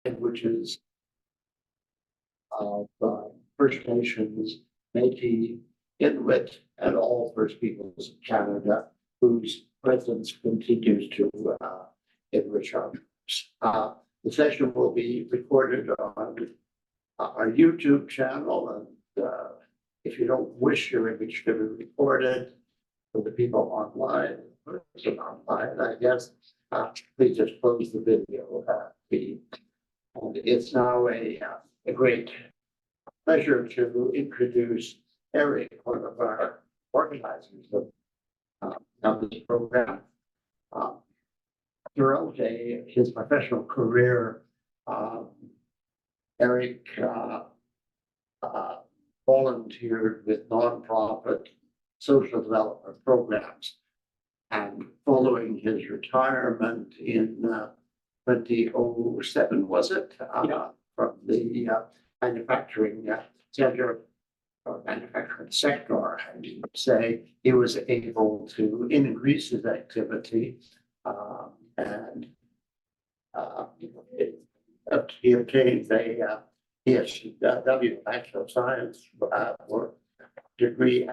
languages of First Nations, Métis, Inuit, and all First Peoples of Canada, whose presence continues to enrich our lives. The session will be recorded on our YouTube channel, and if you don't wish your image to be recorded for the people online, I guess, please just close the video feed. And it's now a great pleasure to introduce Eric, one of our organizers of this program. Throughout his professional career, Eric volunteered with nonprofit social development programs. And following his retirement in 2007, was it? From the manufacturing center, or manufacturing sector, I should say, he was able to increase his activity and he obtained a PhD, Bachelor of Science degree,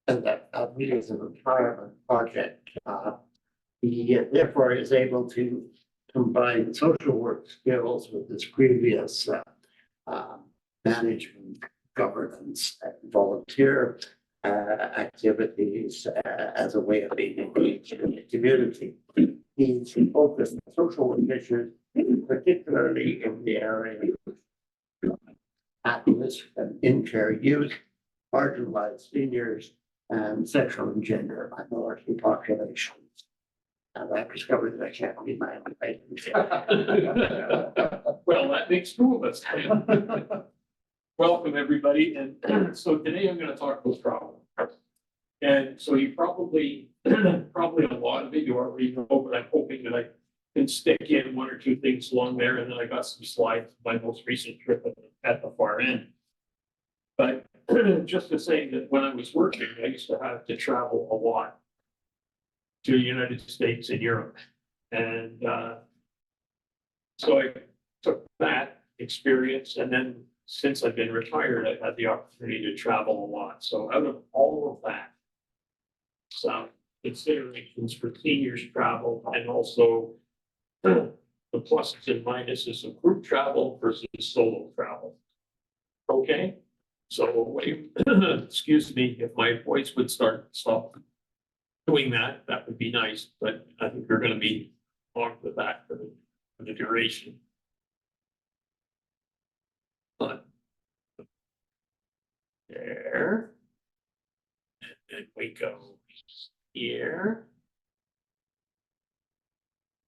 and that really is a retirement project. He therefore is able to combine social work skills with his previous management, governance, and volunteer activities as a way of being engaged in the community. He's focused on social work issues, particularly in the area of at-risk and in-care youth, marginalized seniors, and sexual and gender minority populations. And I've discovered that I can't read my own writing. Well, that makes two of us. Welcome, everybody. And so today I'm going to talk about travel. And so you probably a lot of it you already know, but I'm hoping that I can stick in one or two things along there. And then I got some slides of my most recent trip at the far end. But just to say that when I was working, I used to have to travel a lot to the United States and Europe. And so I took that experience, and then since I've been retired, I've had the opportunity to travel a lot. So out of all of that, some considerations for seniors travel, and also the pluses and minuses of group travel versus solo travel. Okay, so excuse me, if my voice would stop doing that, that would be nice, but I think we're going to be on with that for the duration. But there, and then we go here,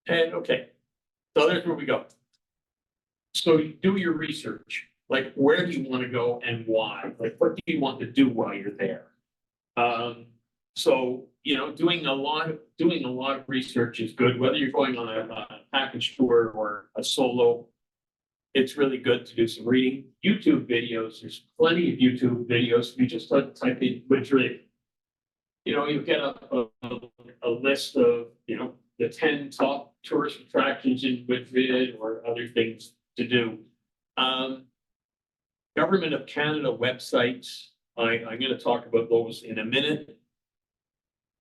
and okay, so there's where we go. So you do your research, like where do you want to go and why? Like what do you want to do while you're there? So you know, doing a lot of research is good, whether you're going on a package tour or a solo. It's really good to do some reading. YouTube videos, there's plenty of YouTube videos. If you just type in Madrid, you know, you get a list of, you know, the 10 top tourist attractions in Madrid or other things to do. Government of Canada websites, I'm going to talk about those in a minute.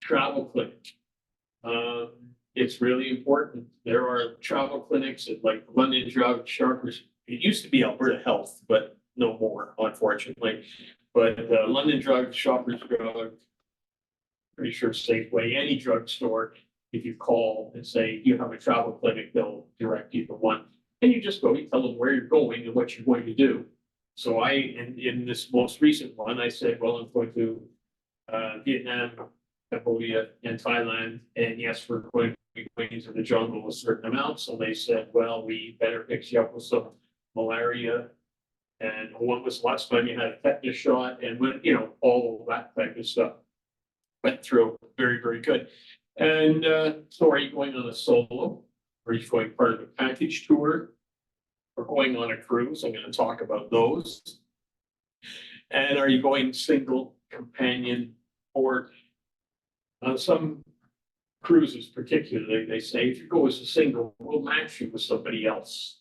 Travel clinic. It's really important. There are travel clinics at like London Drug, Sharpers. It used to be Alberta Health, but no more, unfortunately. But London Drug, Shoppers Drug, pretty sure Safeway, any drugstore, if you call and say you have a travel clinic, they'll direct you to one. And you just go, you tell them where you're going and what you're going to do. So in this most recent one, I said, well, I'm going to Vietnam, Cambodia, and Thailand, and yes, we're going to be going into the jungle a certain amount. So they said, well, we better fix you up with some malaria. And when was the last time you had a tetanus shot? And when, you know, all of that type of stuff went through. Very, very good. And so are you going on a solo? Are you going part of a package tour? Or going on a cruise? I'm going to talk about those. And are you going single, companion, or some cruises particularly, they say, if you go as a single, we'll match you with somebody else.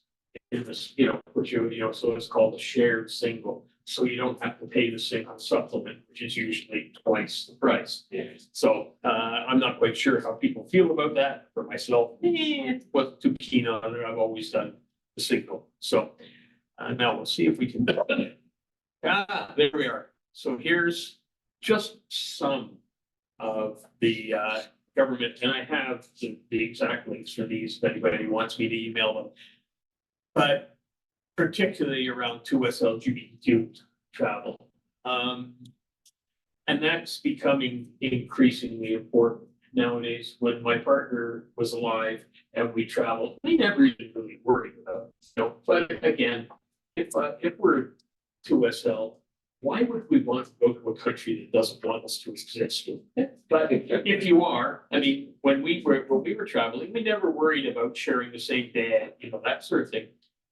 In this, put you, so it's called a shared single, so you don't have to pay the single supplement, which is usually twice the price. So, I'm not quite sure how people feel about that. For myself, wasn't too keen on it. I've always done the single. So, now we'll see if we can. There we are. So here's just some of the, government, and I have the exact links for these, if anybody wants me to email them. But particularly around 2S LGBTQ travel. And that's becoming increasingly important nowadays. When my partner was alive and we traveled, we never even really worried about it. But again, if we're 2SL, why would we want to go to a country that doesn't want us to exist? But if you are, I mean, when we were traveling, we never worried about sharing the same bed, that sort of thing.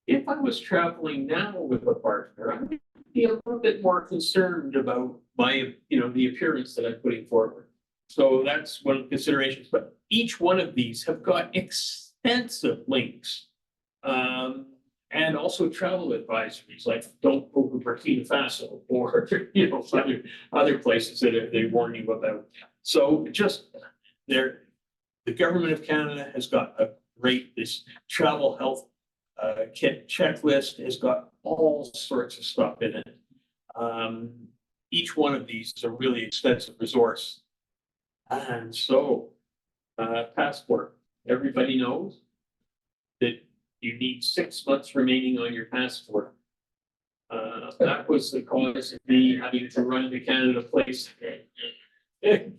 If I was traveling now with a partner, I would be a little bit more concerned about my, the appearance that I'm putting forward. So that's one of the considerations, but each one of these have got extensive links. And also travel advisories, like don't go to Burkina Faso or, other places that they warn you about. So just there, the government of Canada has got a great, this travel health kit checklist has got all sorts of stuff in it. Each one of these is a really extensive resource. And so, passport, everybody knows that you need 6 months remaining on your passport. That was the cause of me having to run to Canada Place. An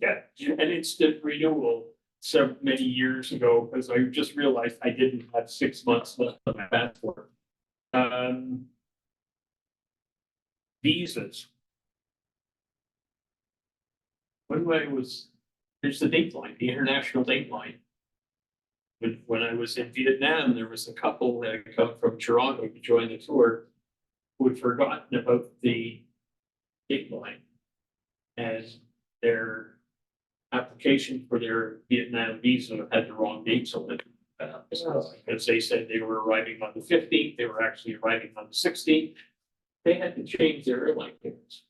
instant renewal so many years ago, because I just realized I didn't have 6 months left on my passport. Visas. There's the dateline, the international dateline. When I was in Vietnam, there was a couple that had come from Toronto to join the tour who had forgotten about the dateline. And their application for their Vietnam visa had the wrong dates on it. Because they said they were arriving on the 15th, they were actually arriving on the 16th. They had to change their airline tickets.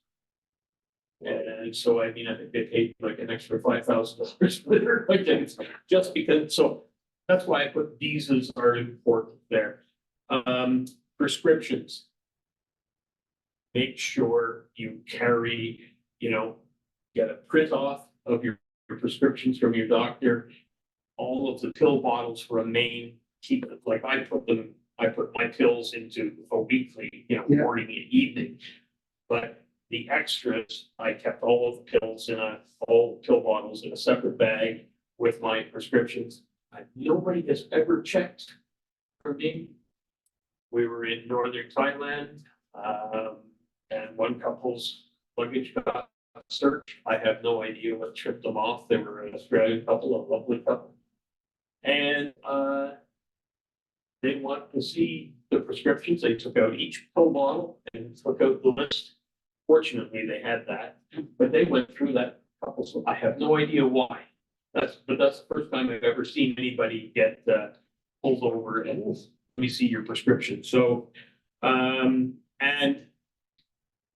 And so, I think they paid like an extra $5,000 for their airline tickets, just because, so that's why I put visas are important there. Prescriptions. Make sure you carry, get a print off of your prescriptions from your doctor. All of the pill bottles for a main, keep it, like I put my pills into a weekly, morning and evening. But the extras, I kept all of the pills all the pill bottles in a separate bag with my prescriptions. Nobody has ever checked for me. We were in northern Thailand, and one couple's luggage got searched. I have no idea what tripped them off. They were an Australian couple, a lovely couple. And they wanted to see the prescriptions. They took out each pill bottle and took out the list. Fortunately, they had that, but they went through that couple. So I have no idea why. That's the first time I've ever seen anybody get pulled over and let me see your prescription. So, and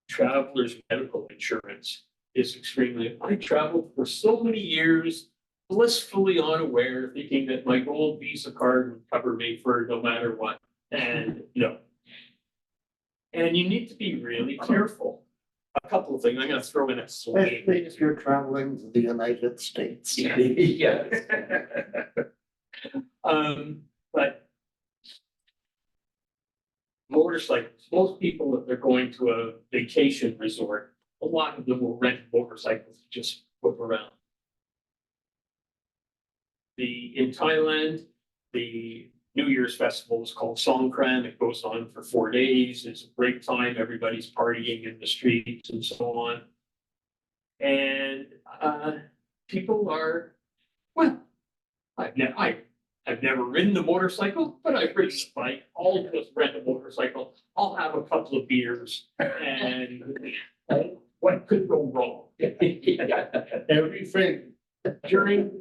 travelers' medical insurance is extremely. I traveled for so many years, blissfully unaware, thinking that my gold Visa card would cover me for no matter what. And and you need to be really careful. A couple of things I'm going to throw in a swing. Especially if you're traveling to the United States. Yeah. But motorcycles, most people, if they're going to a vacation resort, a lot of them will rent motorcycles to just whip around. In Thailand, the New Year's festival is called Songkran. It goes on for 4 days. It's a great time. Everybody's partying in the streets and so on. And people are, well, I've never ridden a motorcycle, but I've ridden a bike. I'll just rent a motorcycle. I'll have a couple of beers, and what could go wrong? Everything During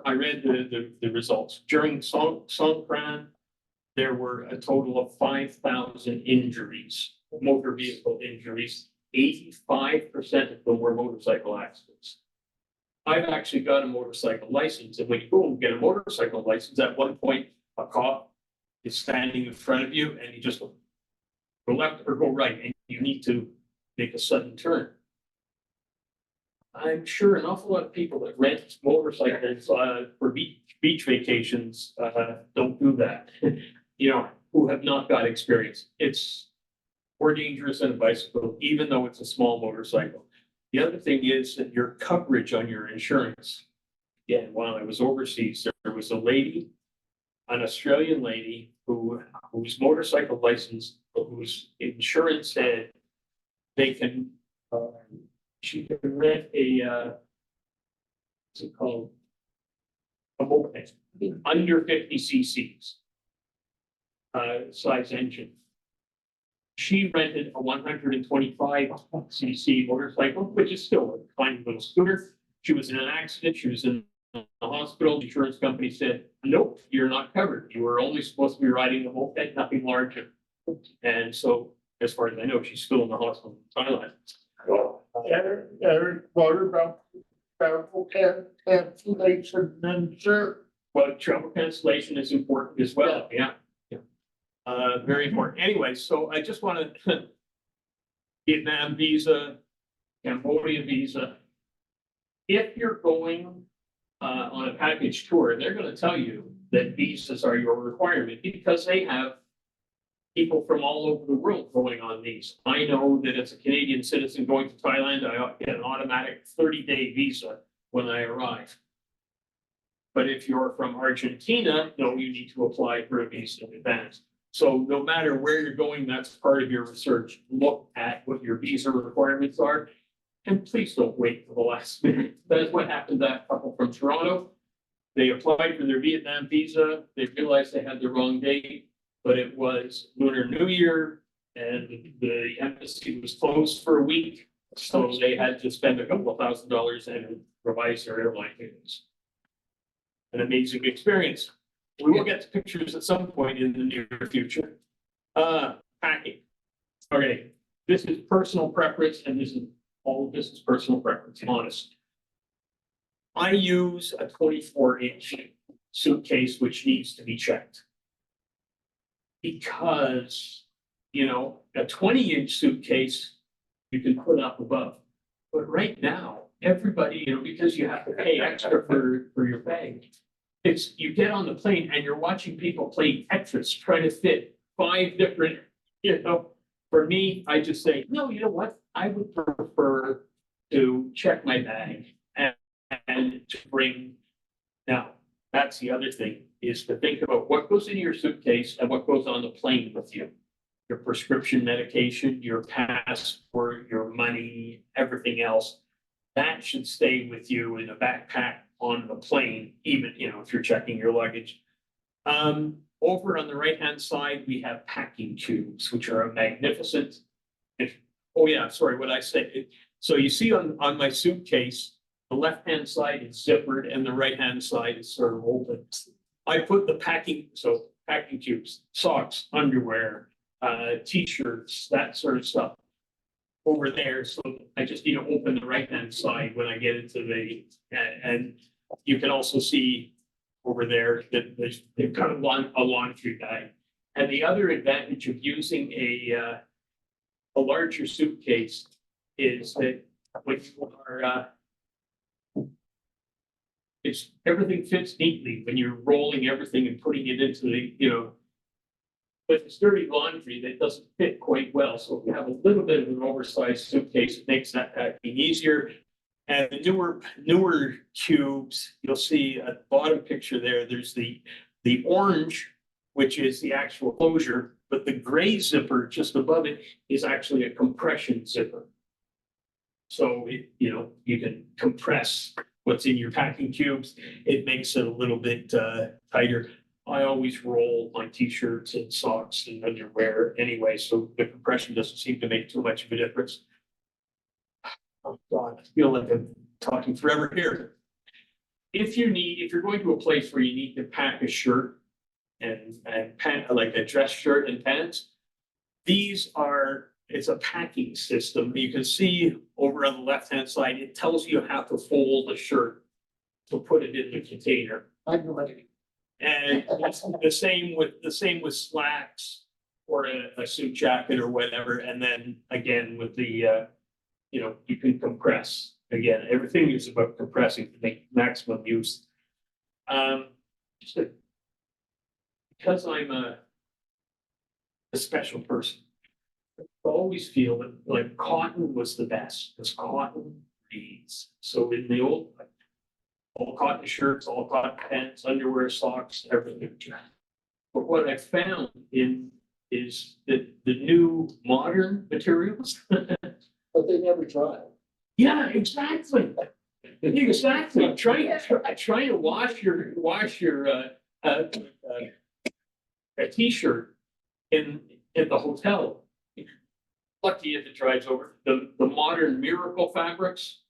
I read the results. During Songkran, there were a total of 5,000 injuries, motor vehicle injuries. 85% of them were motorcycle accidents. I've actually got a motorcycle license, and when you go and get a motorcycle license, at one point, a cop is standing in front of you, and you just go left or go right, and you need to make a sudden turn. I'm sure an awful lot of people that rent motorcycles for beach vacations don't do that. You know, who have not got experience. It's more dangerous than a bicycle, even though it's a small motorcycle. The other thing is that your coverage on your insurance. Again, while I was overseas, there was a lady, an Australian lady whose motorcycle license, whose insurance said they can, she can rent what's it called? A moped, under 50 cc's, size engine. She rented a 125 cc motorcycle, which is still a tiny little scooter. She was in an accident. She was in the hospital. The insurance company said, nope, you're not covered. You were only supposed to be riding a moped, nothing larger. And so, as far as I know, she's still in the hospital in Thailand. Eric, what about travel cancellation and sure? Well, travel cancellation is important as well. Yeah. Very important. Anyway, so I just want to Vietnam visa, Cambodia visa. If you're going on a package tour, they're going to tell you that visas are your requirement because they have people from all over the world going on these. I know that as a Canadian citizen going to Thailand, I get an automatic 30-day visa when I arrive. But if you're from Argentina, no, you need to apply for a visa in advance. So no matter where you're going, that's part of your research. Look at what your visa requirements are. And please don't wait for the last minute. That's what happened to that couple from Toronto. They applied for their Vietnam visa. They realized they had the wrong date, but it was Lunar New Year and the embassy was closed for a week. So they had to spend a couple of $1,000 and revise their airline tickets. An amazing experience. We will get to pictures at some point in the near future. Packing. Okay, this is personal preference, and all of this is personal preference, honest. I use a 24-inch suitcase, which needs to be checked. Because, you know, a 20-inch suitcase, you can put up above. But right now, everybody, you know, because you have to pay extra for your bag. You get on the plane and you're watching people play Tetris, try to fit 5 different, you know. For me, I just say, no, you know what? I would prefer to check my bag and to bring. Now, that's the other thing, is to think about what goes in your suitcase and what goes on the plane with you. Your prescription medication, your passport, your money, everything else. That should stay with you in a backpack on the plane, even, you know, if you're checking your luggage. Over on the right-hand side, we have packing tubes, which are a magnificent. Oh yeah, sorry, what I said. So you see on my suitcase, the left-hand side is zippered and the right-hand side is sort of open. I put the packing tubes, socks, underwear, t-shirts, that sort of stuff over there. So I just need to open the right-hand side when I get into and you can also see over there that they've got a laundry bag. And the other advantage of using a larger suitcase is that when you are, everything fits neatly when you're rolling everything and putting it into the, you know, with this dirty laundry that doesn't fit quite well. So if you have a little bit of an oversized suitcase, it makes that packing easier. And the newer tubes, you'll see at the bottom picture there, there's the orange, which is the actual closure, but the gray zipper just above it is actually a compression zipper. So you know, you can compress what's in your packing tubes. It makes it a little bit tighter. I always roll my t-shirts and socks and underwear anyway, so the compression doesn't seem to make too much of a difference. Oh God, I feel like I'm talking forever here. if you're going to a place where you need to pack a shirt and pant, like a dress shirt and pants, it's a packing system. You can see over on the left-hand side, it tells you how to fold a shirt to put it in the container. I know it. And it's the same with slacks or a suit jacket or whatever. And then again with the, you can compress. Again, everything is about compressing to make maximum use. Just because I'm a special person, I always feel that like cotton was the best, because cotton breathes. So in the old, all cotton shirts, all cotton pants, underwear, socks, everything. But what I found is that the new modern materials. But they never tried. Yeah, exactly. Exactly. Try to wash your a t-shirt in the hotel. Lucky if it dries over. The modern miracle fabrics.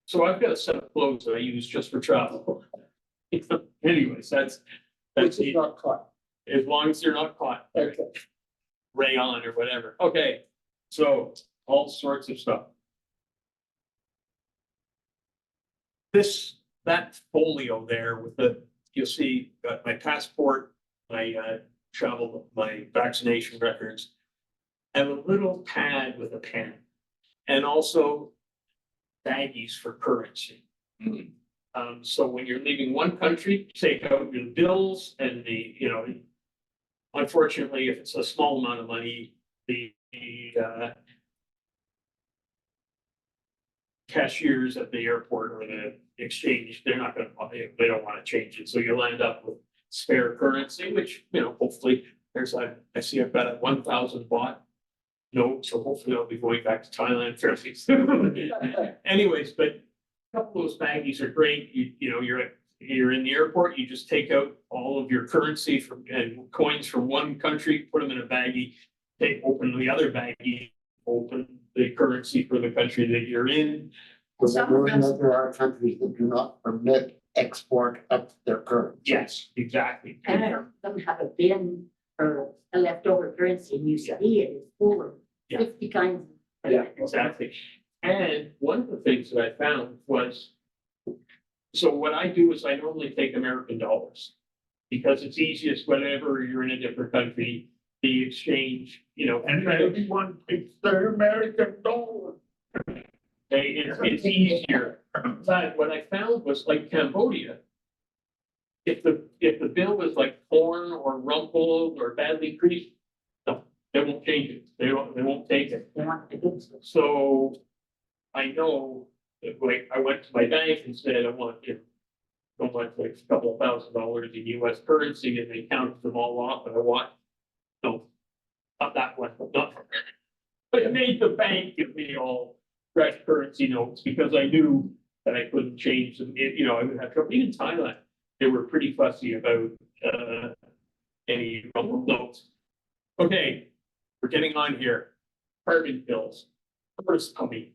So I've got a set of clothes that I use just for travel. Anyways, that's Which is not caught. as long as they're not caught. Okay. Rayon or whatever. Okay, so all sorts of stuff. That folio there with you'll see, got my passport, my travel, my vaccination records, and a little pad with a pen, and also baggies for currency. So when you're leaving one country, take out your bills and unfortunately, if it's a small amount of money, the cashiers at the airport or the exchange, they don't want to change it. So you'll end up with spare currency, which, hopefully I see I've got a 1,000 baht note, so hopefully I'll be going back to Thailand fairly soon. Anyways, but a couple of those baggies are great. You're in the airport, you just take out all of your currency and coins from one country, put them in a baggie, open the other baggie, open the currency for the country that you're in. Remember that there are countries that do not permit export of their currency. Yes, exactly. And some have a bin or a leftover currency and you see it is full of Yeah. 50 kinds. Yeah, exactly. And one of the things that I found was, so what I do is I normally take American dollars because it's easiest whenever you're in a different country, the exchange, And everyone takes their American dollar. it's easier. But what I found was like Cambodia, if the bill was like torn or rumpled or badly creased, no, they won't change it. They won't take it. They want the good stuff. So I know that like I went to my bank and said, I want like a couple of $1,000 in US currency, and they counted them all off, and I want, no, not that one, not. But it made the bank give me all fresh currency notes because I knew that I couldn't change them. I would have trouble. Even Thailand, they were pretty fussy about any rumbled notes. Okay, we're getting on here. Carbon pills. First coming.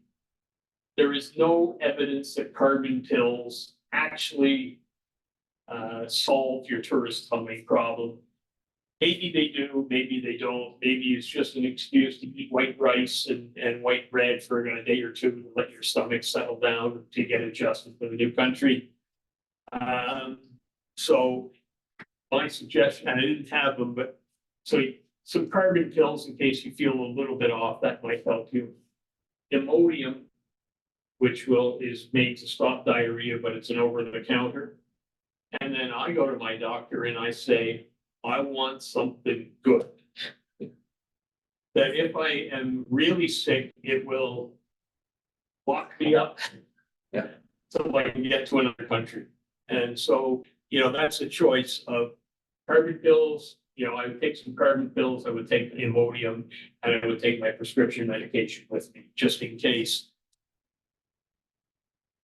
There is no evidence that carbon pills actually solve your tourist tummy problem. Maybe they do, maybe they don't. Maybe it's just an excuse to eat white rice and white bread for a day or two to let your stomach settle down to get adjusted for the new country. So my suggestion, and I didn't have them, but so some carbon pills in case you feel a little bit off, that might help you. Imodium, which is made to stop diarrhea, but it's an over-the-counter. And then I go to my doctor and I say, I want something good. That if I am really sick, it will lock me up. Yeah. So I can get to another country. And so, that's a choice of carbon pills. I would take some carbon pills, I would take Imodium, and I would take my prescription medication with me, just in case.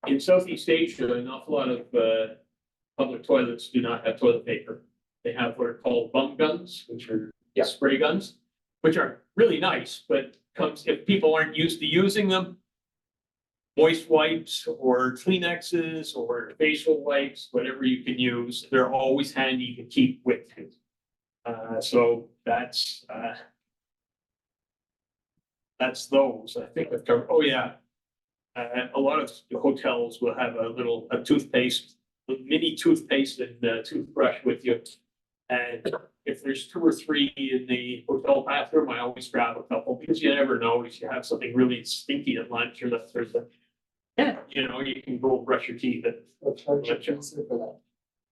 In Southeast Asia, an awful lot of public toilets do not have toilet paper. They have what are called bum guns, which are spray guns, which are really nice, but if people aren't used to using them, moist wipes or Kleenexes or facial wipes, whatever you can use, they're always handy to keep with you. So that's those, I think I've covered, oh yeah. A lot of hotels will have a toothpaste, a mini toothpaste and toothbrush with you. And if there's 2 or 3 in the hotel bathroom, I always grab a couple because you never know if you have something really stinky at lunch or that sort of thing. Yeah, you know, you can go brush your teeth and.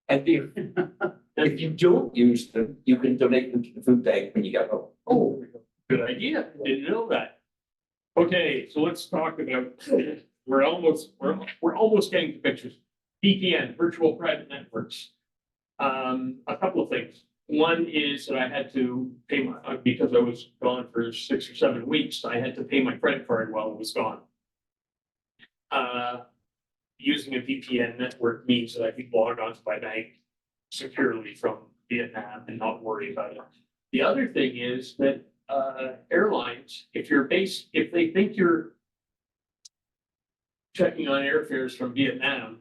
And if you don't use them, you can donate them to the food bank when you get home. Oh, good idea. Didn't know that. Okay, so let's talk about, we're almost getting to pictures. VPN, virtual private networks. A couple of things. One is that I had to pay because I was gone for 6 or 7 weeks, I had to pay my credit card while it was gone. Using a VPN network means that I can log onto my bank securely from Vietnam and not worry about it. The other thing is that airlines, if they think you're checking on airfares from Vietnam,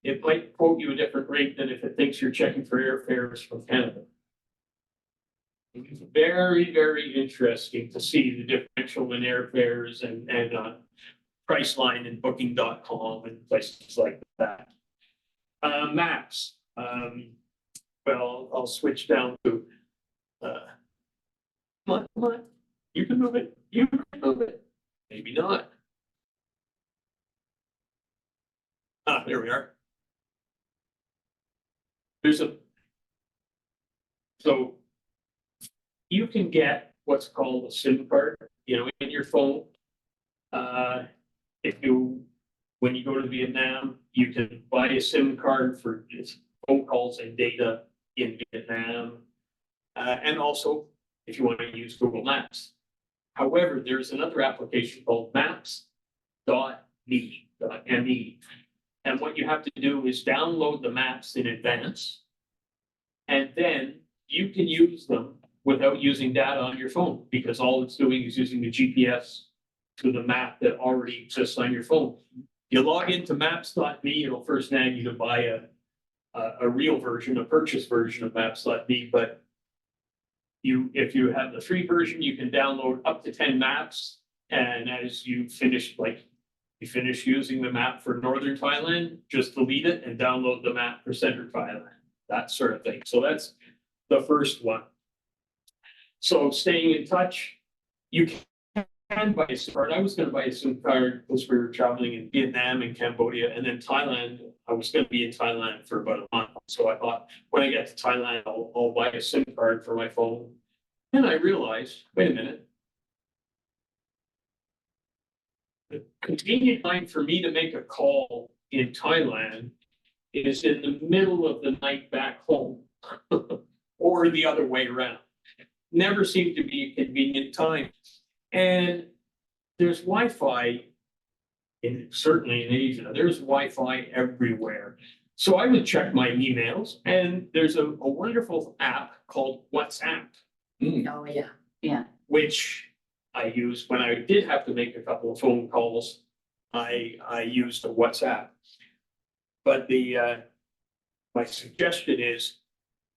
it might quote you a different rate than if it thinks you're checking for airfares from Canada. It's very, very interesting to see the differential in airfares and Priceline and Booking.com and places like that. Maps. Well, I'll switch down to come on, you can move it, you can move it, maybe not. There we are. So you can get what's called a SIM card, you know, in your phone. When you go to Vietnam, you can buy a SIM card for phone calls and data in Vietnam. And also, if you want to use Google Maps. However, there's another application called maps.me. And what you have to do is download the maps in advance. And then you can use them without using data on your phone, because all it's doing is using the GPS to the map that already exists on your phone. You log into maps.me, it'll first nag you to buy a real version, a purchase version of maps.me, but if you have the free version, you can download up to 10 maps. And as you finish using the map for Northern Thailand, just delete it and download the map for Central Thailand, that sort of thing. So that's the first one. So staying in touch, you can buy a SIM card. I was going to buy a SIM card because we were traveling in Vietnam and Cambodia, and then Thailand. I was going to be in Thailand for about a month. So I thought when I get to Thailand, I'll buy a SIM card for my phone. And I realized, wait a minute. The convenient time for me to make a call in Thailand is in the middle of the night back home or the other way around. Never seemed to be a convenient time. And there's Wi-Fi, certainly in Asia, there's Wi-Fi everywhere. So I would check my emails, and there's a wonderful app called WhatsApp. Oh, yeah. Which I used when I did have to make a couple of phone calls. I used a WhatsApp. But my suggestion is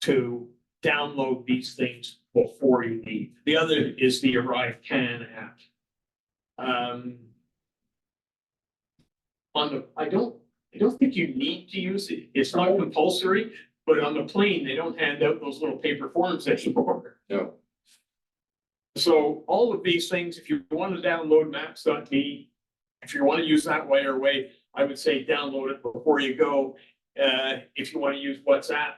to download these things before you leave. The other is the ArriveCAN app. I don't think you need to use it. It's not compulsory, but on the plane, they don't hand out those little paper forms anymore. No. So all of these things, if you want to download maps.me, if you want to use that right away, I would say download it before you go. If you want to use WhatsApp,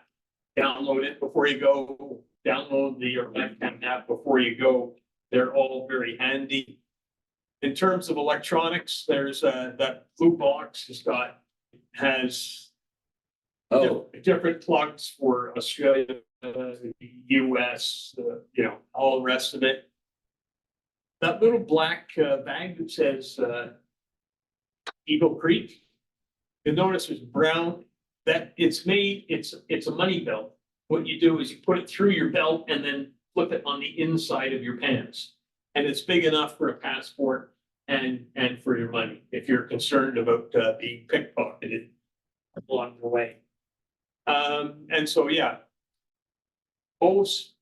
download it before you go. Download the ArriveCAN app before you go. They're all very handy. In terms of electronics, there's that blue box has different plugs for Australia, US, all the rest of it. That little black bag that says Eagle Creek, you'll notice it's brown. That it's a money belt. What you do is you put it through your belt and then flip it on the inside of your pants. And it's big enough for a passport. and for your money, if you're concerned about being pickpocketed along the way. And so, yeah. Most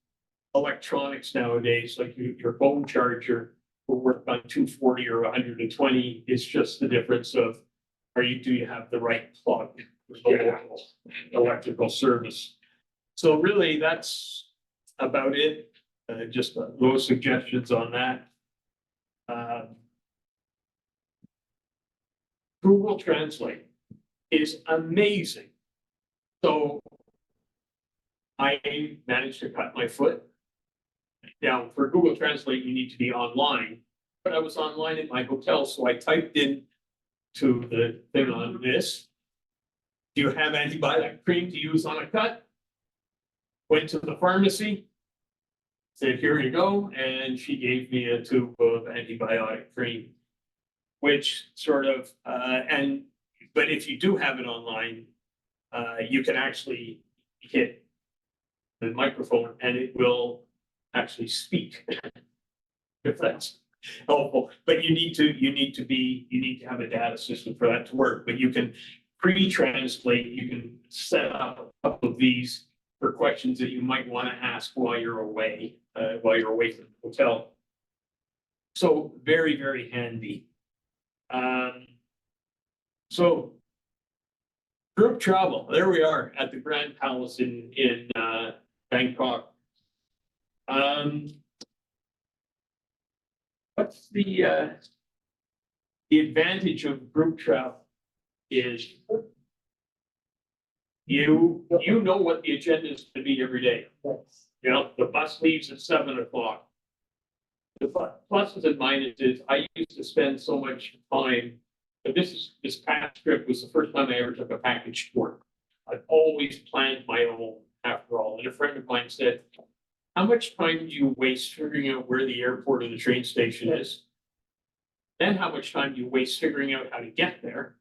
electronics nowadays, like your phone charger, will work on 240 or 120. It's just the difference of do you have the right plug for the local electrical service. So really, that's about it. Just those suggestions on that. Google Translate is amazing. So I managed to cut my foot. Now, for Google Translate, you need to be online, but I was online at my hotel, so I typed in to the thing on this. Do you have antibiotic cream to use on a cut? Went to the pharmacy, said, here you go, and she gave me a tube of antibiotic cream, which sort of, but if you do have it online, you can actually hit the microphone and it will actually speak. If that's helpful, but you need to have a data system for that to work, but you can pre-translate, you can set up a couple of these for questions that you might want to ask while you're away from the hotel. So very, very handy. So group travel, there we are at the Grand Palace in Bangkok. What's the advantage of group travel is you know what the agenda is going to be every day. You know, the bus leaves at 7 o'clock. The pluses and minuses, I used to spend so much time, but this past trip was the first time I ever took a package tour. I've always planned my own after all. And a friend of mine said, how much time do you waste figuring out where the airport or the train station is? Then how much time do you waste figuring out how to get there?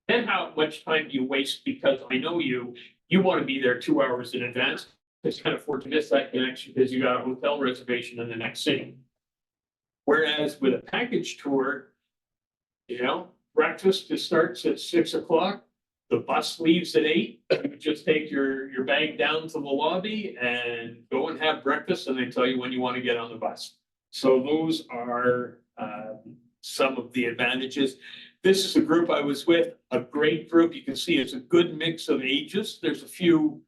Then how much time do you waste because I know you want to be there 2 hours in advance because you can't afford to miss that connection because you got a hotel reservation in the next city. Whereas with a package tour, you know, breakfast starts at 6 o'clock. The bus leaves at 8. You just take your bag down to the lobby and go and have breakfast, and they tell you when you want to get on the bus. So those are some of the advantages. This is a group I was with, a great group. You can see it's a good mix of ages. There's a few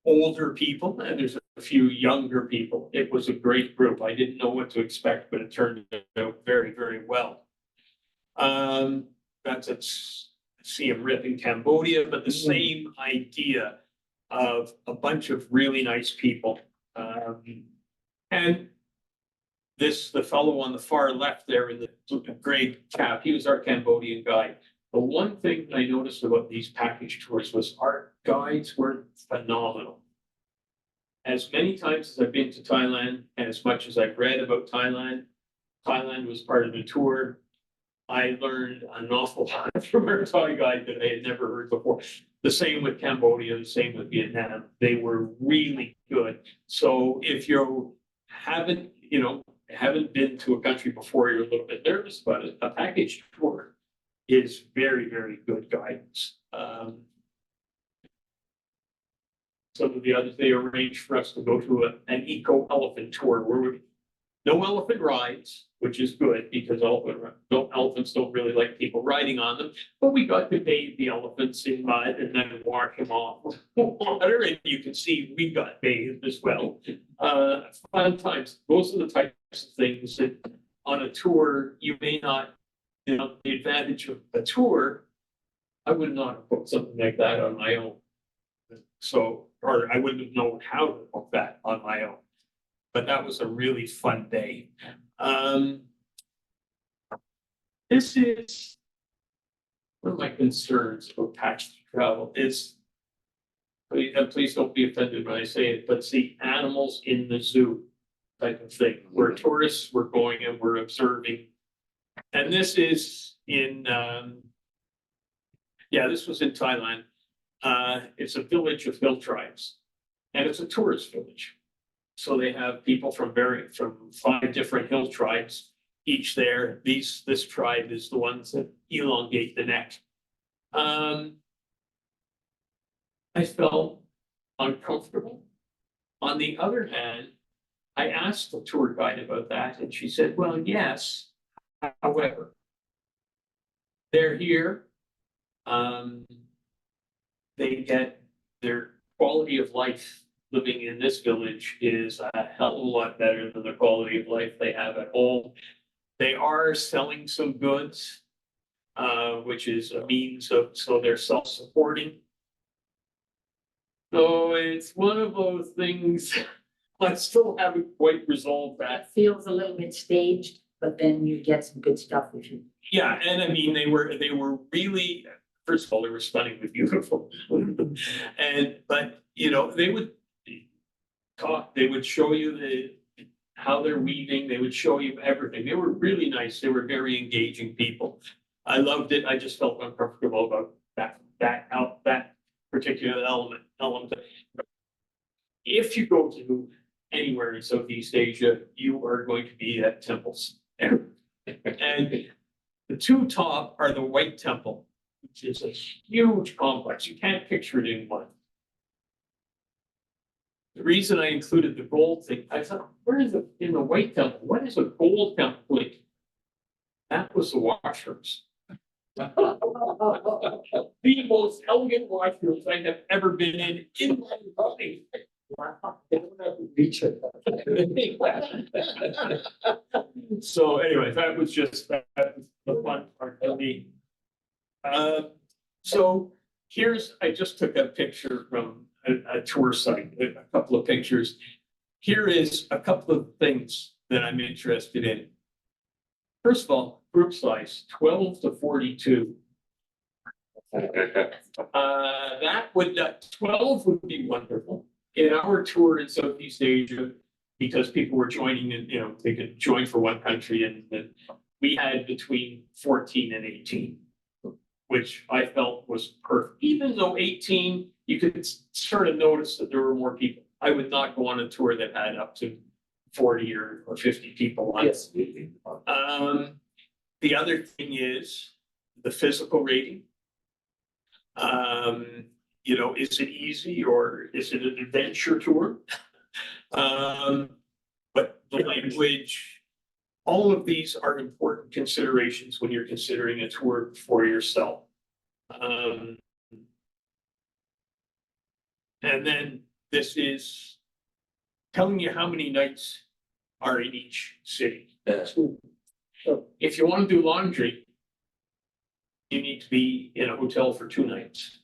older people and there's a few younger people. It was a great group. I didn't know what to expect, but it turned out very, very well. That's at Siem Reap in Cambodia, but the same idea of a bunch of really nice people. And the fellow on the far left there in the gray cap, he was our Cambodian guide. The one thing I noticed about these package tours was our guides were phenomenal. As many times as I've been to Thailand, and as much as I've read about Thailand, Thailand was part of the tour. I learned an awful lot from our Thai guide that I had never heard before. The same with Cambodia, the same with Vietnam. They were really good. So if you haven't been to a country before, you're a little bit nervous about it, a package tour is very, very good guidance. Some of the others, they arranged for us to go to an eco-elephant tour where no elephant rides, which is good because elephants don't really like people riding on them. But we got to bathe the elephants in mud and then wash them off with water. And you can see we got bathed as well. Fun times. Those are the types of things that on a tour you may not, the advantage of a tour, I would not have booked something like that on my own. So, or I wouldn't have known how to book that on my own. But that was a really fun day. This is one of my concerns about package travel is, please don't be offended when I say it, but see animals in the zoo type of thing. We're tourists, we're going and we're observing. And this is in, this was in Thailand. It's a village of hill tribes and it's a tourist village. So they have people from 5 different hill tribes each there. This tribe is the ones that elongate the neck. I felt uncomfortable. On the other hand, I asked the tour guide about that, and she said, well, yes, however, they're here. They get their quality of life living in this village is a hell of a lot better than the quality of life they have at home. They are selling some goods, which is a means of, so they're self-supporting. So it's one of those things, I still haven't quite resolved that. That feels a little bit staged, but then you get some good stuff if you. Yeah, and I mean, they were really, first of all, they were stunningly beautiful. And, but, you know, they would talk, they would show you how they're weaving, they would show you everything. They were really nice. They were very engaging people. I loved it. I just felt uncomfortable about that particular element. If you go to anywhere in Southeast Asia, you are going to be at temples. And the two top are the White Temple, which is a huge complex. You can't picture it in one. The reason I included the gold thing, I thought, where is it in the White Temple? What is a gold temple like? That was the washrooms. The most elegant washrooms I have ever been in my life. They don't have to reach it. So anyway, that was the fun part of me. So I just took a picture from a tour site, a couple of pictures. Here is a couple of things that I'm interested in. First of all, group size, 12 to 42. That would, 12 would be wonderful. In our tour in Southeast Asia, because people were joining and, you know, they could join for one country, and we had between 14 and 18, which I felt was perfect. Even though 18, you could sort of notice that there were more people. I would not go on a tour that had up to 40 or 50 people on it. Yes. The other thing is the physical rating. You know, is it easy or is it an adventure tour? But the language, all of these are important considerations when you're considering a tour for yourself. And then this is telling you how many nights are in each city. So if you want to do laundry, you need to be in a hotel for 2 nights.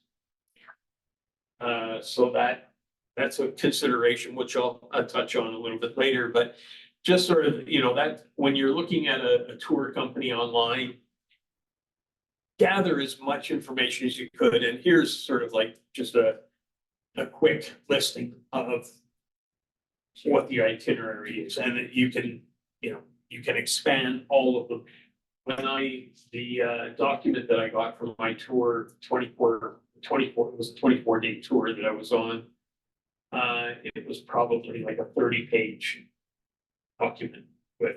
So that's a consideration, which I'll touch on a little bit later, but just sort of, you know, that when you're looking at a tour company online, gather as much information as you could. And here's sort of like just a quick listing of what the itinerary is, and you can, you know, you can expand all of them. When the document that I got from my tour, 24, it was a 24-day tour that I was on. It was probably like a 30-page document with,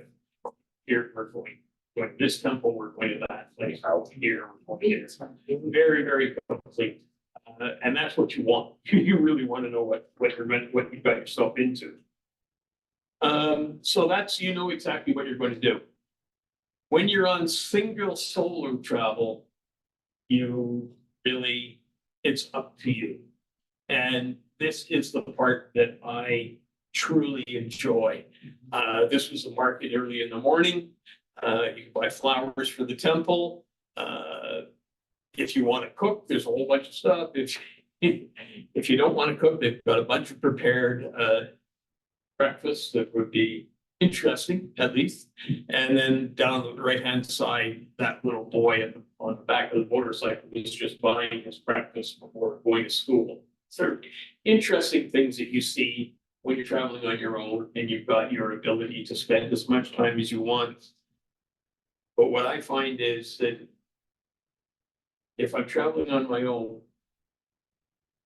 here we're going this temple, we're going to that place, out here, we're going here. Very, very complete. And that's what you want. You really want to know what you got yourself into. So that's, you know exactly what you're going to do. When you're on single solo travel, it's up to you. And this is the part that I truly enjoy. This was a market early in the morning. You can buy flowers for the temple. If you want to cook, there's a whole bunch of stuff. If you don't want to cook, they've got a bunch of prepared breakfast that would be interesting, at least. And then down the right-hand side, that little boy on the back of the motorcycle is just buying his breakfast before going to school. So interesting things that you see when you're traveling on your own and you've got your ability to spend as much time as you want. But what I find is that if I'm traveling on my own,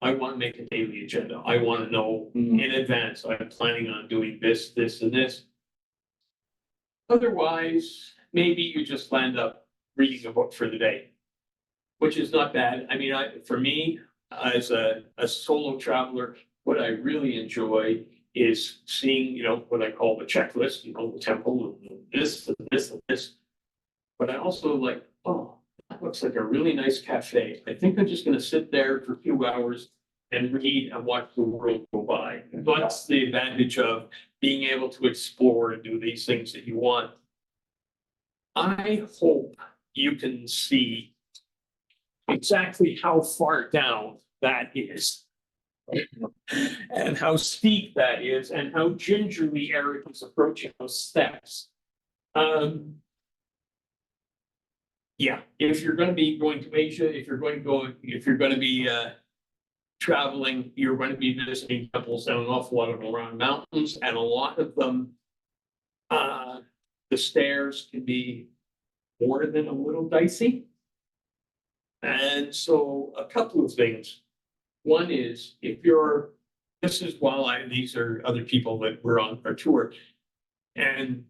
I want to make a daily agenda. I want to know in advance, I'm planning on doing this, this, and this. Otherwise, maybe you just land up reading a book for the day, which is not bad. I mean, for me, as a solo traveler, what I really enjoy is seeing, what I call the checklist, the temple, and this, and this, and this. But I also like, oh, that looks like a really nice cafe. I think I'm just gonna sit there for a few hours and read and watch the world go by. That's the advantage of being able to explore and do these things that you want. I hope you can see exactly how far down that is. And how steep that is, and how gingerly Eric is approaching those steps. Yeah, if you're gonna be going to Asia, if you're gonna be traveling, you're going to be visiting temples, and an awful lot of them around mountains, and a lot of them, the stairs can be more than a little dicey. And so a couple of things. One is, these are other people that were on our tour. And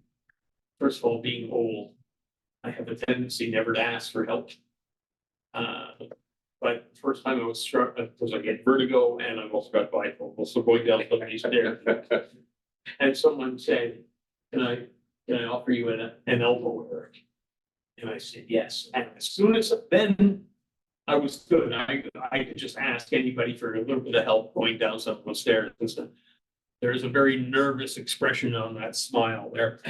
first of all, being old, I have a tendency never to ask for help. But the first time I was struck, because I get vertigo and I've also got bifocal, so going down some of these stairs. And someone said, can I offer you an elbow, Eric? And I said, yes. And as soon as then I was good. I could just ask anybody for a little bit of help going down some of those stairs. There's a very nervous expression on that smile there.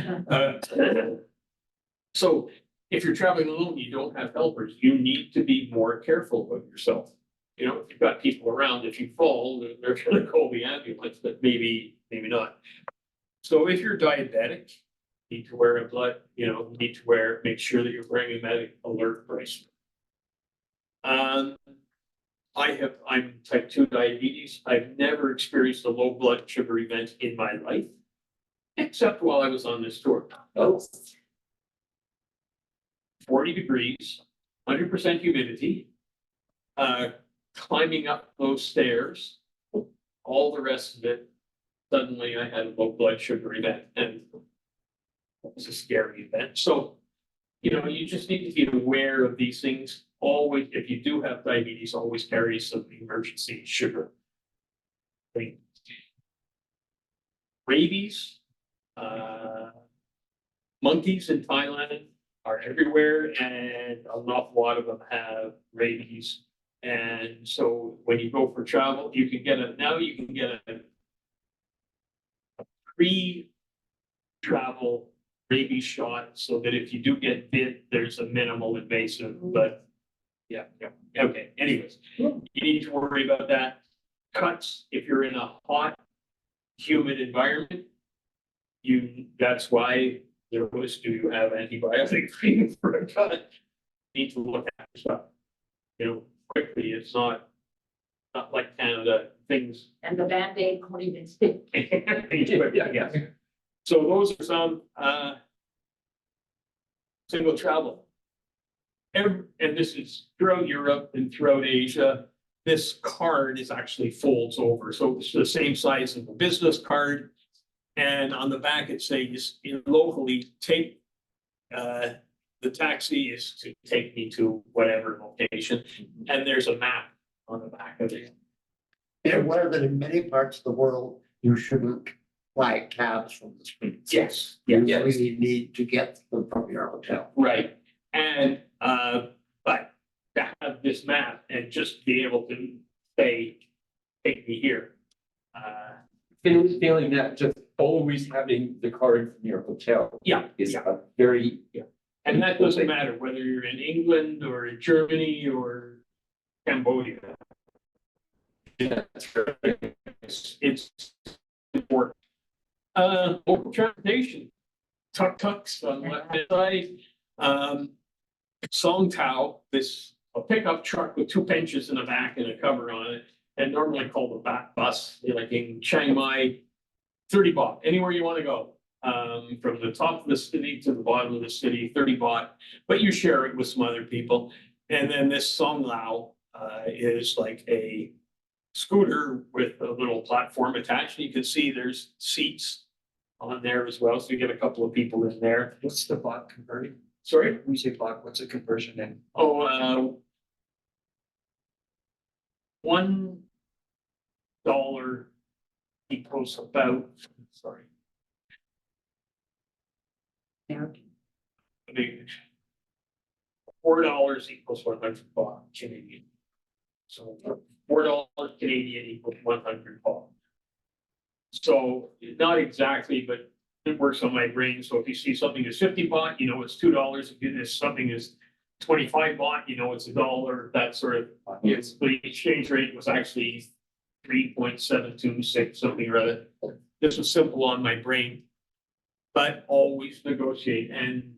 So if you're traveling alone, you don't have helpers, you need to be more careful of yourself. If you've got people around, if you fall, they're gonna call the ambulance, but maybe not. So if you're diabetic, you need to wear a make sure that you're wearing a medic alert bracelet. I'm type 2 diabetes. I've never experienced a low blood sugar event in my life, except while I was on this tour. 40 degrees, 100% humidity, climbing up those stairs, all the rest of it, suddenly I had a low blood sugar event, and it was a scary event. So, you just need to be aware of these things. Always, if you do have diabetes, always carry some emergency sugar. Rabies, monkeys in Thailand are everywhere, and an awful lot of them have rabies. And so when you go for travel, you can get a pre-travel rabies shot, so that if you do get bit, there's a minimal invasive, but yeah, okay, anyways, you need to worry about that. Cuts, if you're in a hot, humid environment, that's why they're always, do you have antibiotic cream for a cut? You need to look at stuff, quickly. It's not like Canada, things. And the Band-Aid won't even stick. Yeah. So those are some single travel. And this is throughout Europe and throughout Asia. This card is actually folds over, so it's the same size as a business card. And on the back, it says, locally, take the taxi is to take me to whatever location, and there's a map on the back of it. They're aware that in many parts of the world, you shouldn't fly cabs from the streets. Yes. You really need to get them from your hotel. Right, and but to have this map and just be able to say, take me here. Feeling that just always having the card from your hotel. Is a very. And that doesn't matter whether you're in England or in Germany or Cambodia. It's important. Local transportation, tuk-tuks on the left side. Song Tao, a pickup truck with 2 benches in the back and a cover on it, and normally called a back bus, like in Chiang Mai, 30 baht, anywhere you want to go. From the top of the city to the bottom of the city, 30 baht, but you share it with some other people. And then this Song Lao is like a scooter with a little platform attached. You can see there's seats on there as well, so you get a couple of people in there. What's the bot converting? Sorry? When you say bot, what's the conversion in? $1 equals about, sorry, American. I mean, $4 equals 100 baht Canadian. So $4 Canadian equals 100 baht. So not exactly, but it works on my brain. So if you see something is 50 baht, you know it's $2. If it is something is 25 baht, you know it's $1. That sort of, yes, the exchange rate was actually 3.726, something or other. This was simple on my brain, but always negotiate. And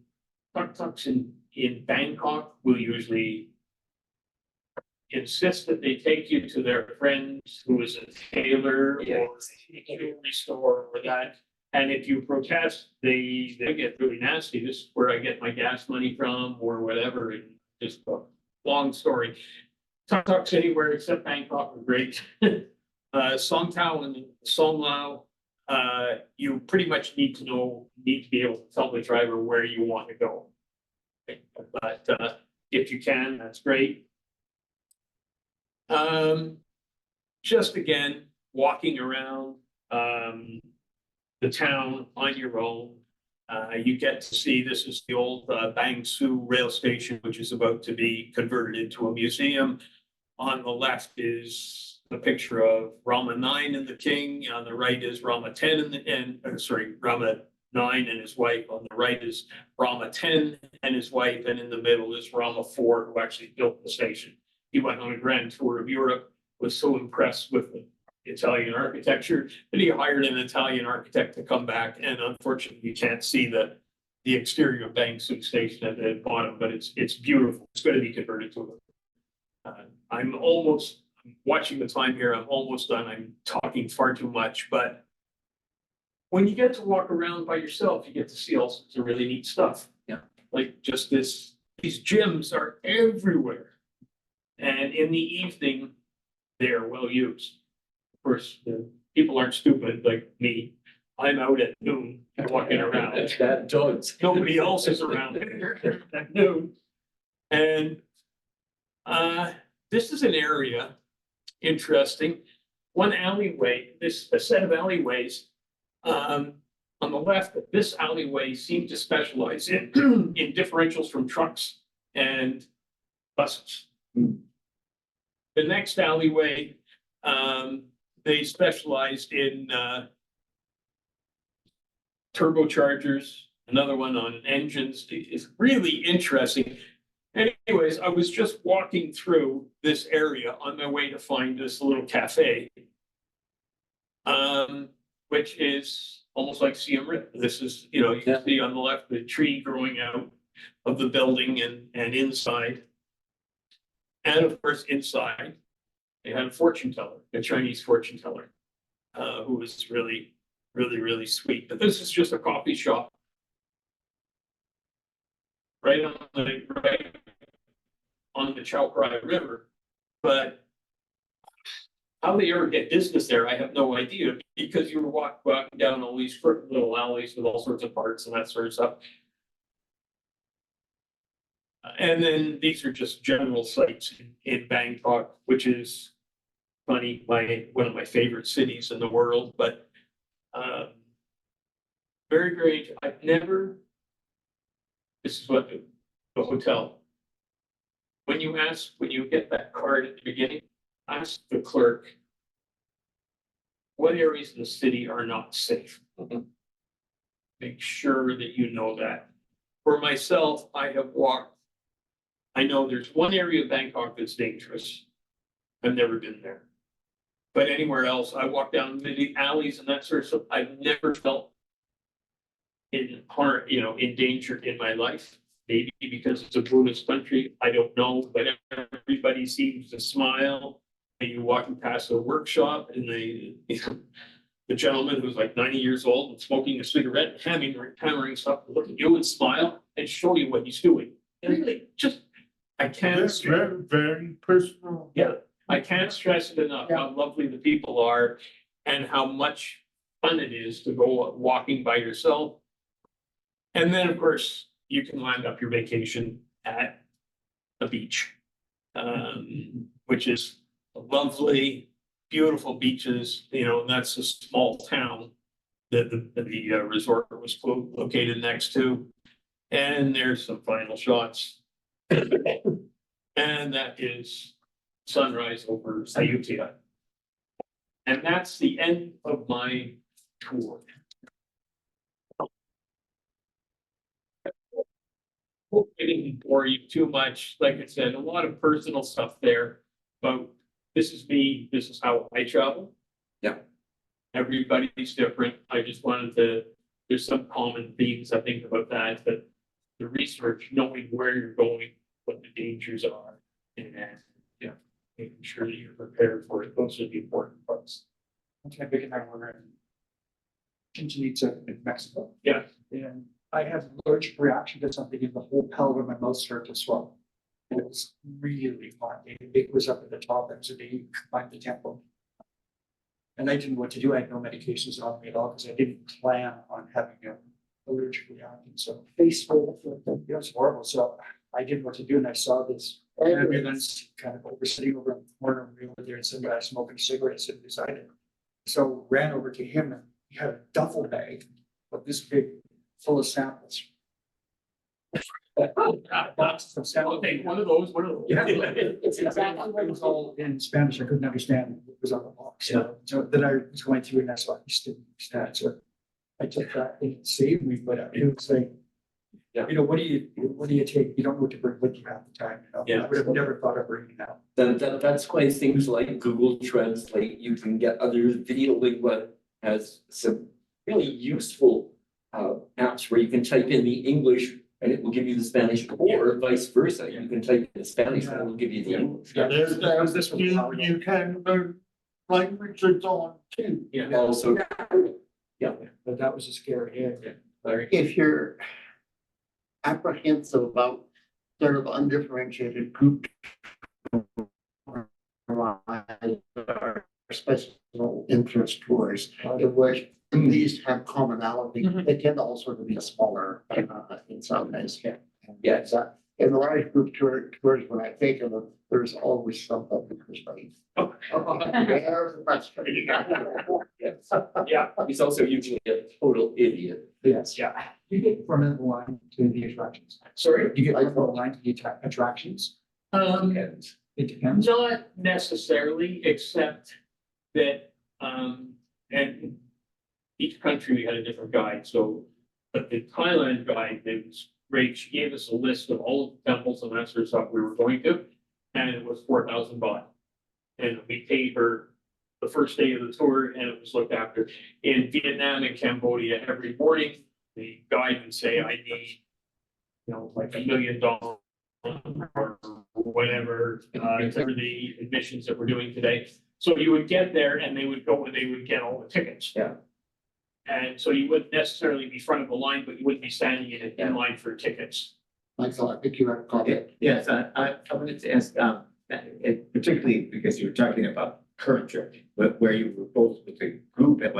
tuk-tuks in Bangkok will usually insist that they take you to their friends who is a tailor or a jewelry store or that. And if you protest, they get really nasty. This is where I get my gas money from or whatever. And just a long story. Tuk-tuks anywhere except Bangkok are great. Song Tao and Song Lao, you pretty much need to be able to tell the driver where you want to go. But if you can, that's great. Just again, walking around the town on your own. You get to see, this is the old Bang Sue rail station, which is about to be converted into a museum. On the left is a picture of Rama 9 and the king. On the right is Rama 10 Rama 9 and his wife. On the right is Rama 10 and his wife, and in the middle is Rama 4, who actually built the station. He went on a grand tour of Europe, was so impressed with the Italian architecture that he hired an Italian architect to come back. And unfortunately, you can't see the exterior of Bang Sue Station at the bottom, but it's beautiful. It's going to be converted to I'm watching the time here. I'm almost done. I'm talking far too much, but when you get to walk around by yourself, you get to see all sorts of really neat stuff. Yeah. Like just these gyms are everywhere. And in the evening, they're well used. Of course, people aren't stupid like me. I'm out at noon walking around. That does. Nobody else is around at noon. And this is an area interesting. One alleyway, a set of alleyways. On the left, this alleyway seemed to specialize in differentials from trucks and buses. The next alleyway, they specialized in turbochargers, another one on engines. It's really interesting. Anyways, I was just walking through this area on my way to find this little cafe, which is almost like Siem Reap. This is, you can see on the left, the tree growing out of the building and inside. And of course, inside, they had a fortune teller, a Chinese fortune teller, who was really, really, really sweet. But this is just a coffee shop. Right on the Chao Phraya River. But how they ever get business there, I have no idea, because you were walking down all these little alleys with all sorts of parts and that sort of stuff. And then these are just general sites in Bangkok, which is funny, one of my favorite cities in the world. But very, very, this is what the hotel. When you get that card at the beginning, ask the clerk what areas in the city are not safe. Make sure that you know that. For myself, I know there's one area of Bangkok that's dangerous. I've never been there. But anywhere else, I walk down the alleys and that sort of stuff. I've never felt in danger in my life. Maybe because it's a Buddhist country, I don't know, but everybody seems to smile. And you're walking past a workshop and the gentleman who's like 90 years old and smoking a cigarette, hammering stuff, look at you and smile and show you what he's doing. Really, I can't. Very, very personal. Yeah, I can't stress it enough how lovely the people are and how much fun it is to go walking by yourself. And then, of course, you can land up your vacation at the beach, which is lovely, beautiful beaches, you know, and that's a small town that the resort was located next to. And there's some final shots. And that is sunrise over Sayutia. And that's the end of my tour. Hope I didn't bore you too much. Like I said, a lot of personal stuff there, but this is me, this is how I travel. Yeah. Everybody's different. I just wanted to, there's some common themes, I think, about that, but the research, knowing where you're going, what the dangers are, and yeah, making sure that you're prepared for it. Those are the important parts. Okay, big and I were in Chinchilla in Mexico. Yeah. And I had an allergic reaction to something in the whole pelvis of my mouth started to swell. And it was really hot. It was up at the top. It was a day you combined the tempo. And I didn't know what to do. I had no medications on me at all because I didn't plan on having an allergic reaction. So face full, it was horrible. So I didn't know what to do. And I saw this ambulance kind of sitting over in the corner of me over there and some guy smoking cigarettes sitting beside it. So ran over to him and he had a duffel bag of this big full of samples. Boxes of samples. Okay, one of those. Yeah. It's exactly what It was all in Spanish. I couldn't understand what was on the box. So then I was going through and I saw he didn't understand. So I took that and it saved me, but it was like, Yeah. you know, what do you take? You don't know what to bring with you half the time, you know? Yeah. I would have never thought of bringing that. That's why things like Google Translate, you can get other video lingua has some really useful apps where you can type in the English and it will give you the Spanish, or vice versa. You can type in the Spanish and it will give you the English. Yeah. There's This was you can learn languages on too. Yeah. Also, But that was a scary area. Larry. If you're apprehensive about sort of undifferentiated group or special interest tours, in which at least have commonality, they tend to also to be smaller in some ways. Yeah. So in the large group tours, when I take them, there's always something to persuade. They're frustrating. Yeah. He's also usually a total idiot. Yes. Yeah. You get from the line to the attractions. Sorry. You get from the line to the attractions. It depends. Not necessarily, except that, and each country we had a different guide, so. But the Thailand guide, it was great, she gave us a list of all of the temples and that sort of stuff we were going to, and it was 4,000 baht. And we paid her the first day of the tour and it was looked after. In Vietnam and Cambodia, every morning, the guide would say, I need, you know, like $1 million or whatever, for the admissions that we're doing today. So you would get there and they would go and they would get all the tickets. Yeah. And so you wouldn't necessarily be front of the line, but you wouldn't be standing in line for tickets. Michael, I think you have a comment. Yes, I wanted to ask, particularly because you were talking about current trip, where you were both with a group at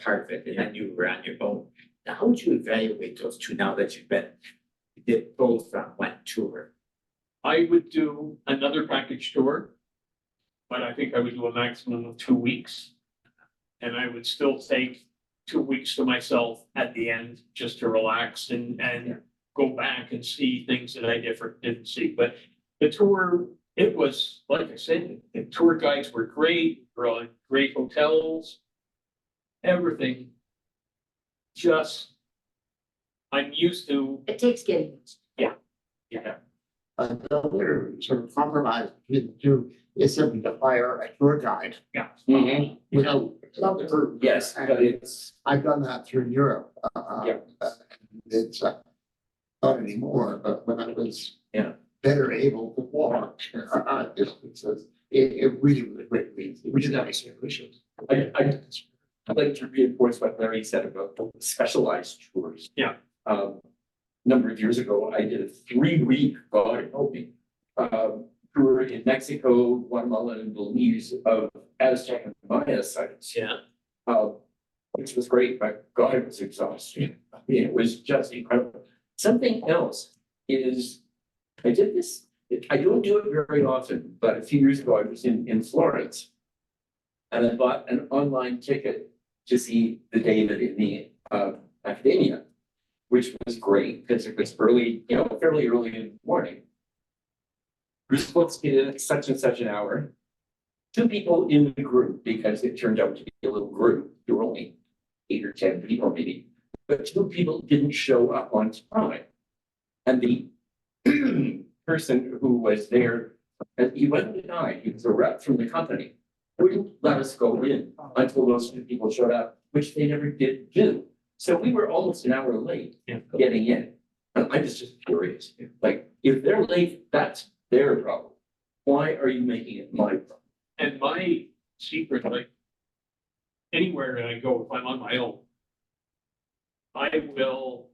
part of it, and then you were on your own. Now, how would you evaluate those two now that you did both on one tour? I would do another package tour, but I think I would do a maximum of 2 weeks. And I would still take 2 weeks to myself at the end, just to relax and go back and see things that I didn't see. But the tour, it was, like I said, the tour guides were great, great hotels, everything. Just, I'm used to, It takes getting. yeah. Another sort of compromise between the two is simply to hire a tour guide. Yeah. Without the group. Yes, but it's, I've done that through Europe. Yeah. It's not anymore, but when I was Yeah. better able to walk distances, it really was a great reason. We did that with Lucius. I'd like to reinforce what Larry said about the specialized tours. Yeah. Number of years ago, I did a 3-week, God help me, tour in Mexico, Guatemala, and Belize of Aztec and Maya sites. Yeah. It which was great, but God, it was exhausting. I mean, it was just incredible. Something else is, I did this, I don't do it very often, but a few years ago, I was in Florence. And I bought an online ticket to see the David in the Academia, which was great because it was early, you know, fairly early in the morning. We're supposed to get in at such and such an hour. 2 people in the group, because it turned out to be a little group. There were only 8 or 10 people maybe, but 2 people didn't show up on time. And the person who was there, he wasn't a guy, he was a rep from the company, wouldn't let us go in until those 2 people showed up, which they never did do. So we were almost an hour late getting in. And I was just curious, like, if they're late, that's their problem. Why are you making it my problem? And my secret, like, anywhere I go, if I'm on my own, I will,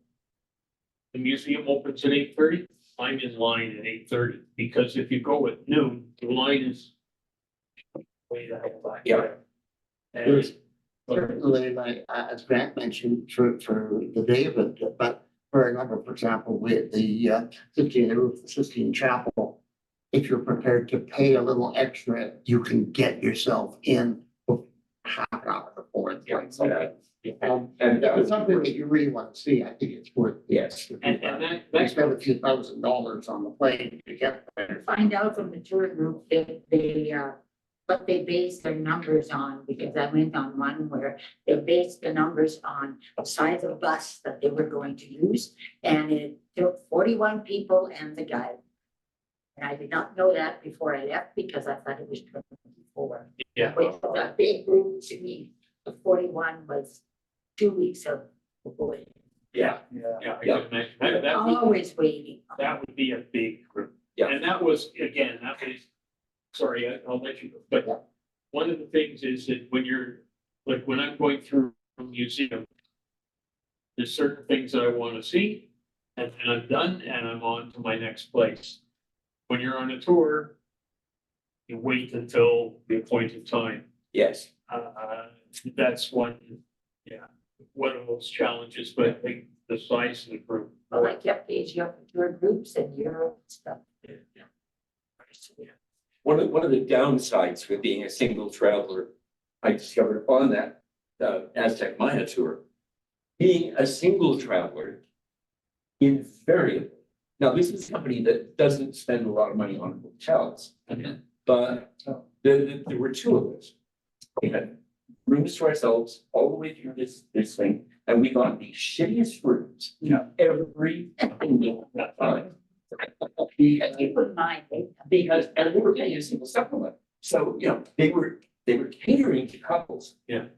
the museum opens at 8:30, I'm in line at 8:30, because if you go at noon, the line is way the hell back. Yeah. And Certainly, like, as Grant mentioned, for the David, but for a number, for example, with the Sistine Chapel, if you're prepared to pay a little extra, you can get yourself in half an hour before it's like so. And that was something that you really want to see. I think it's worth. Yes. and You that's spend a few $1,000s on the plane to get there. Find out from the tour group if they, what they base their numbers on, because I went on one where they based the numbers on the size of bus that they were going to use. And it took 41 people and the guide. And I did not know that before I left because I thought it was 24. Yeah. Which was a big group to me. The 41 was 2 weeks of waiting. Yeah, I can imagine. That would, Always waiting. that would be a big group. Yeah. And that was, again, that was, sorry, I'll let you go, but one of the things is that when you're, like, when I'm going through a museum, there's certain things that I want to see, and then I'm done, and I'm on to my next place. When you're on a tour, you wait until the appointed time. Yes. That's one of those challenges, but I think the size of the group. Well, I kept paging up with tour groups and Europe and stuff. One of the downsides with being a single traveler, I discovered on that Aztec Maya tour, being a single traveler, invariably. Now, this is a company that doesn't spend a lot of money on hotels, but there were 2 of us. We had rooms to ourselves all the way through this thing, and we got the shittiest rooms every single time. And keep in mind, Because and we were paying a single supplement, so you know they were catering to couples. Yeah.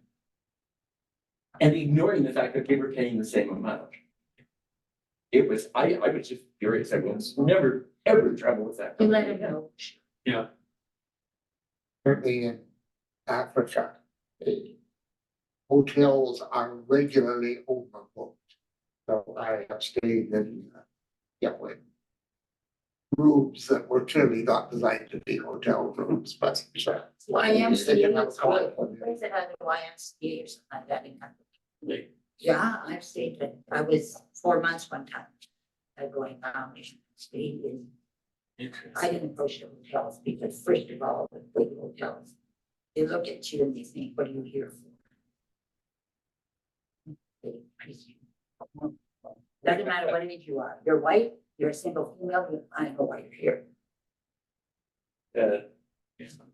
And ignoring the fact that they were paying the same amount. It was I was just furious. I was never ever travel with that. you let them know. Yeah, Certainly in Africa, the hotels are regularly overbooked. So I have stayed in, with rooms that were clearly not designed to be hotel rooms, but. YMCA, is good. Where's it at the YMCA or something like that in country? Yeah, I've stayed, but I was 4 months one time. I going down, stayed in. I didn't push the hotels because first of all, the big hotels, they look at you and they think, what are you here for? Doesn't matter what age you are, you're white, you're a single female, I know why you're here.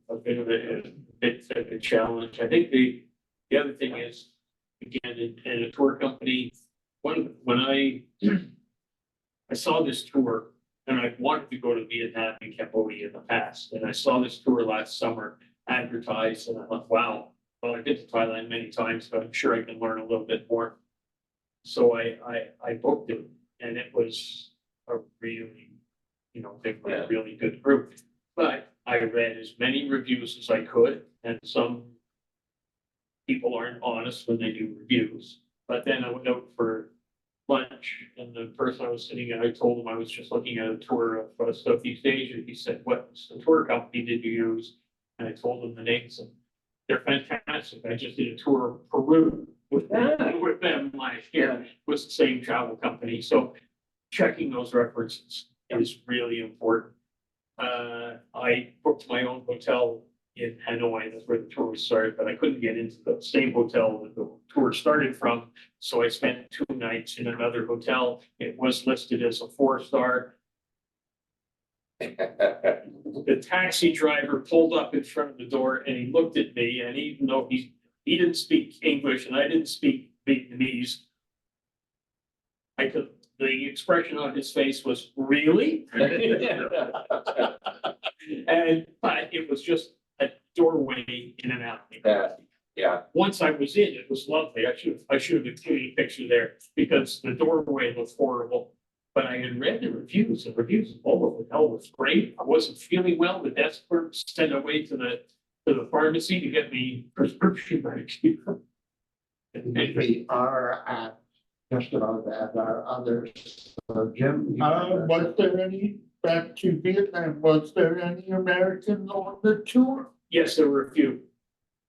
a bit of a challenge. I think the other thing is, again, in a tour company, when I saw this tour, and I wanted to go to Vietnam and Cambodia in the past, and I saw this tour last summer advertised, and I thought, wow, well, I've been to Thailand many times, but I'm sure I can learn a little bit more. So I booked it, and it was a really, they were a really good group. But I read as many reviews as I could, and some people aren't honest when they do reviews. But then I went out for lunch, and the person I was sitting at, I told him I was just looking at a tour of Southeast Asia. He said, "What tour company did you use?" And I told him the names, and they're fantastic. I just did a tour of Peru with them last year, was the same travel company, so checking those references is really important. I booked my own hotel in Hanoi, that's where the tour started, but I couldn't get into the same hotel that the tour started from. So I spent 2 nights in another hotel. It was listed as a 4-star. The taxi driver pulled up in front of the door and he looked at me, and even though he didn't speak English and I didn't speak Vietnamese, the expression on his face was, really? And but it was just a doorway in and out. Yeah. Once I was in, it was lovely. I should have included a picture there because the doorway was horrible. But I had read the reviews, and reviews of all the hotel was great. I wasn't feeling well. The desk clerk sent away to the pharmacy to get me prescription medication. We are at just about at our others. So Jim. Was there any, back to Vietnam, was there any Americans on the tour? Yes, there were a few.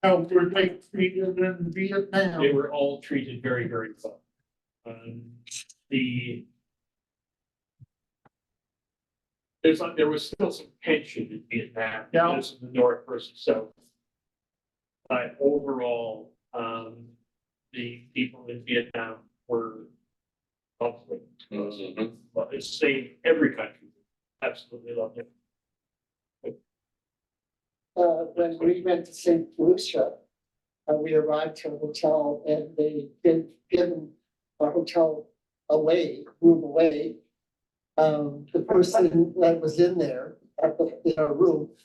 How were they treated in Vietnam? They were all treated very, very well. There was still some tension in Vietnam, Yeah. because of the North versus South. But overall, the people in Vietnam were lovely. Mhm. But it's the same, every country, absolutely loved it. When we went to St. Lucia, we arrived to a hotel and they did give our hotel room away. The person that was in there in our room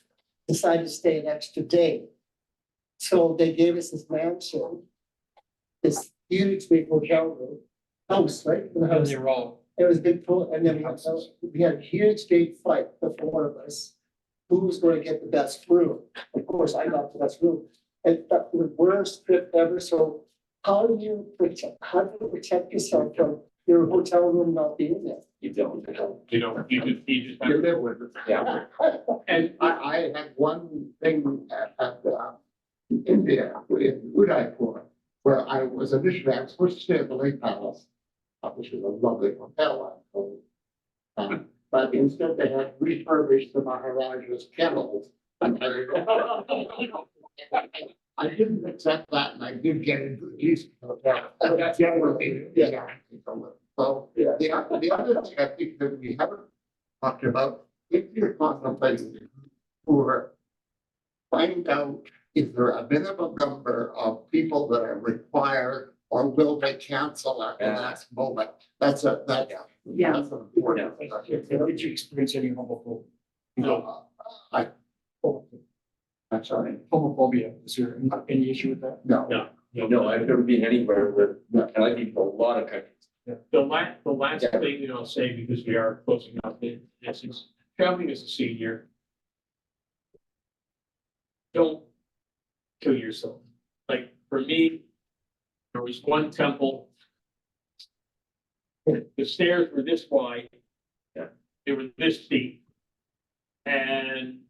decided to stay an extra day. So they gave us this mansion, this huge big hotel room, house, right? In the house. They were all, It was big full, and then we had a huge big fight, the 4 of us. Who was going to get the best room? Of course, I got the best room. And that was the worst trip ever. So how do you protect yourself from your hotel room not being there? You don't. You just You live with it. Yeah. And I had one thing at India in Udaipur, where I was initially, I was supposed to stay at the Lake Palace, which is a lovely hotel. But instead they had refurbished the Maharaja's kennels. I didn't accept that, and I did get into the decent hotel. Generally, yeah. So, the other thing I think that we haven't talked about, if you're contemplating tour, find out, is there a minimum number of people that are required, or will they cancel at the last moment? That's an important thing. did you experience any homophobia? I'm sorry, Homophobia, is there any issue with that? no. No, I've never been anywhere where, and I've been to a lot of countries. The last thing that I'll say, because we are closing up, this is traveling as a senior. Don't kill yourself. Like for me, there was one temple. The stairs were this wide. Yeah. They were this deep. And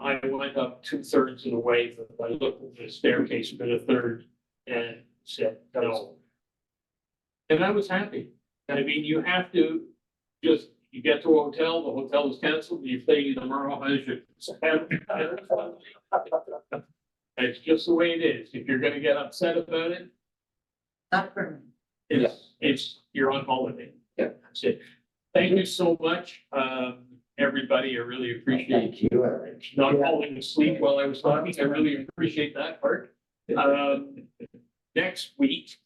I went up 2/3 of the way, but I looked at the staircase for the third and said, no. And I was happy. I mean, you have to just, you get to a hotel, the hotel is canceled, you stay in the Mirage. It's just the way it is. If you're gonna get upset about it, Not for me. you're on holiday. Yeah. That's it. Thank you so much, everybody. I really appreciate Thank you, Eric. not falling asleep while I was talking. I really appreciate that part. Next week,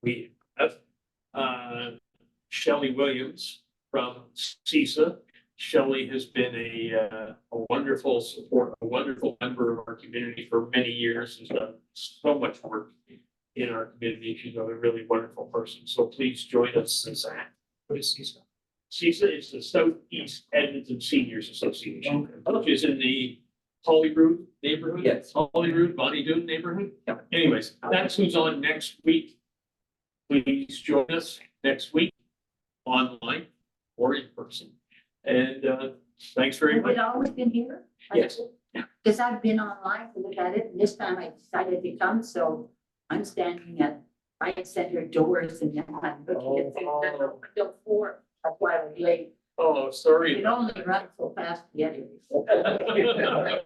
we have, Shelley Williams from CISA. Shelley has been a wonderful support, a wonderful member of our community for many years, has done so much work in our community. She's a really wonderful person. So please join us. What is CISA? CISA is the Southeast Edmonton Seniors Association, which is in the Holyrood neighborhood. Yes. Holyrood, Bonnie Doon neighborhood. Yeah. Anyways, that's who's on next week. Please join us next week online or in person. And thanks very Have much. it always been here? Yes. Because I've been online to look at it, and this time I decided to come, so I'm standing at I said her doors and then I'm looking at the window four, that's why we're late. Oh, sorry. It only runs so fast to get here.